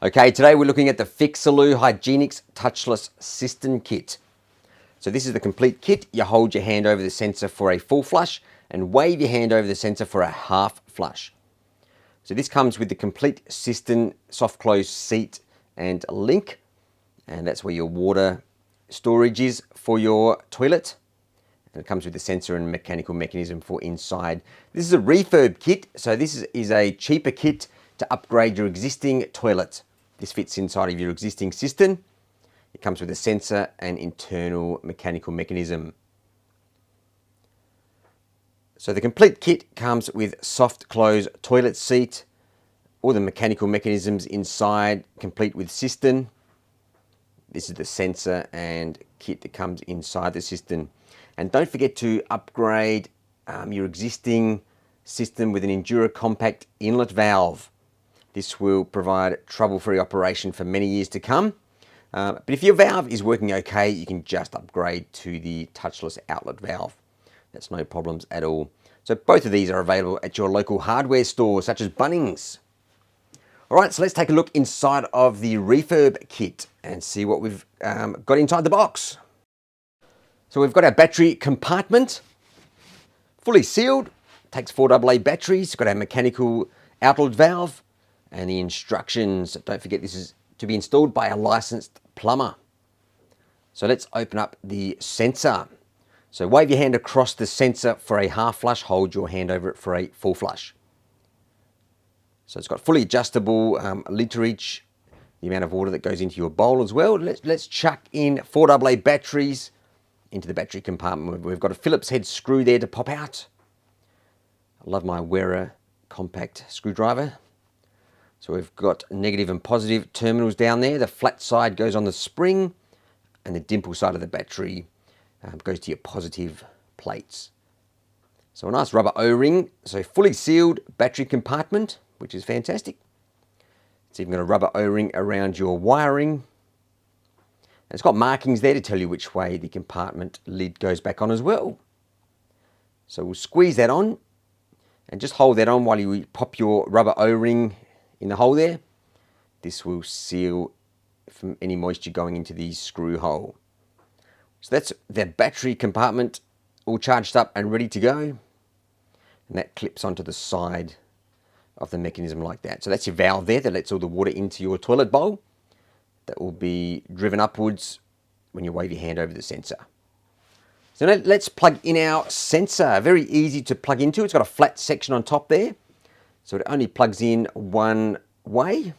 Okay, today we're looking at the FIX-A-LOO Hygenix Touchless System kit. So this is the complete kit. You hold your hand over the sensor for a full flush and wave your hand over the sensor for a half flush. So this comes with the complete Cistern soft close seat and link, and that's where your water storage is for your toilet. And it comes with the sensor and mechanical mechanism for inside. This is a refurb kit, so this is a cheaper kit to upgrade your existing toilet. This fits inside of your existing cistern. It comes with a sensor and internal mechanical mechanism. So the complete kit comes with soft close toilet seat, all the mechanical mechanisms inside, complete with cistern. This is the sensor and kit that comes inside the cistern. And don't forget to upgrade your existing system with an Endura Compact inlet valve. This will provide trouble-free operation for many years to come. But if your valve is working okay, you can just upgrade to the touchless outlet valve. That's no problems at all. So both of these are available at your local hardware store, such as Bunnings. All right, so let's take a look inside of the refurb kit and see what we've got inside the box. So we've got our battery compartment, fully sealed, takes 4 AA batteries, got our mechanical outlet valve, and the instructions. Don't forget this is to be installed by a licensed plumber. So let's open up the sensor. So wave your hand across the sensor for a half flush, hold your hand over it for a full flush. So it's got fully adjustable literage, the amount of water that goes into your bowl as well. Let's chuck in 4 AA batteries into the battery compartment. We've got a Phillips head screw there to pop out. I love my Wera compact screwdriver. So we've got negative and positive terminals down there. The flat side goes on the spring and the dimple side of the battery goes to your positive plates. So a nice rubber O-ring. So fully sealed battery compartment, which is fantastic. It's even got a rubber O-ring around your wiring. And it's got markings there to tell you which way the compartment lid goes back on as well. So we'll squeeze that on and just hold that on while you pop your rubber O-ring in the hole there. This will seal from any moisture going into the screw hole. So that's the battery compartment all charged up and ready to go. And that clips onto the side of the mechanism like that. So that's your valve there that lets all the water into your toilet bowl. That will be driven upwards when you wave your hand over the sensor. So now let's plug in our sensor. Very easy to plug into. It's got a flat section on top there. So it only plugs in one way.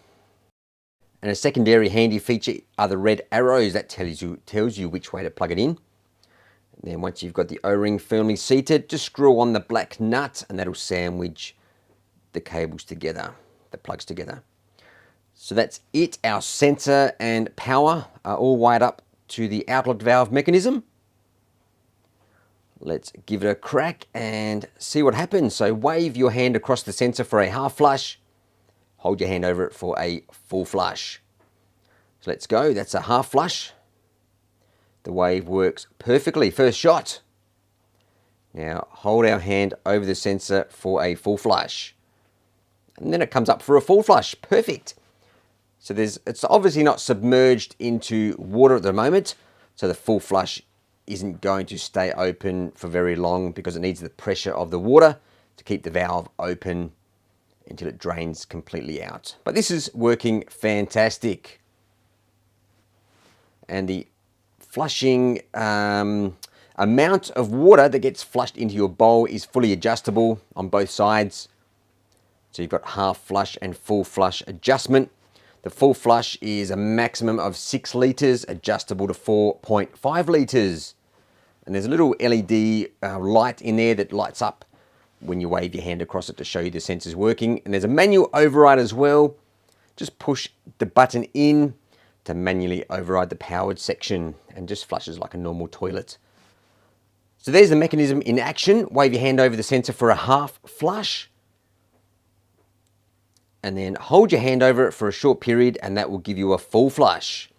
And a secondary handy feature are the red arrows that tells you which way to plug it in. And then once you've got the O-ring firmly seated, just screw on the black nut and that'll sandwich the cables together, the plugs together. So that's it. Our sensor and power are all wired up to the outlet valve mechanism. Let's give it a crack and see what happens. So wave your hand across the sensor for a half flush. Hold your hand over it for a full flush. So let's go. That's a half flush. The wave works perfectly. First shot. Now hold our hand over the sensor for a full flush. And then it comes up for a full flush. Perfect. So it's obviously not submerged into water at the moment. So the full flush isn't going to stay open for very long because it needs the pressure of the water to keep the valve open until it drains completely out. But this is working fantastic. And the flushing amount of water that gets flushed into your bowl is fully adjustable on both sides. So you've got half flush and full flush adjustment. The full flush is a maximum of 6 litres, adjustable to 4.5 litres. And there's a little LED light in there that lights up when you wave your hand across it to show you the sensor's working. And there's a manual override as well. Just push the button in to manually override the powered section and just flushes like a normal toilet. So there's the mechanism in action. Wave your hand over the sensor for a half flush. And then hold your hand over it for a short period and that will give you a full flush.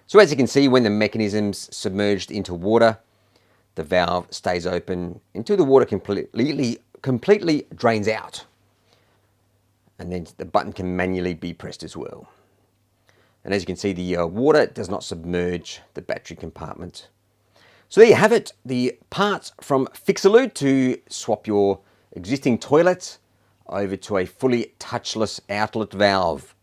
So as you can see, when the mechanism's submerged into water, the valve stays open until the water completely drains out. And then the button can manually be pressed as well. And as you can see, the water does not submerge the battery compartment. So there you have it, the parts from FIX-A-LOO to swap your existing toilet over to a fully touchless outlet valve.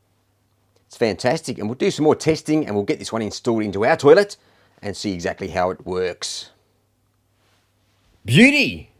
It's fantastic, and we'll do some more testing and we'll get this one installed into our toilet and see exactly how it works. Beauty!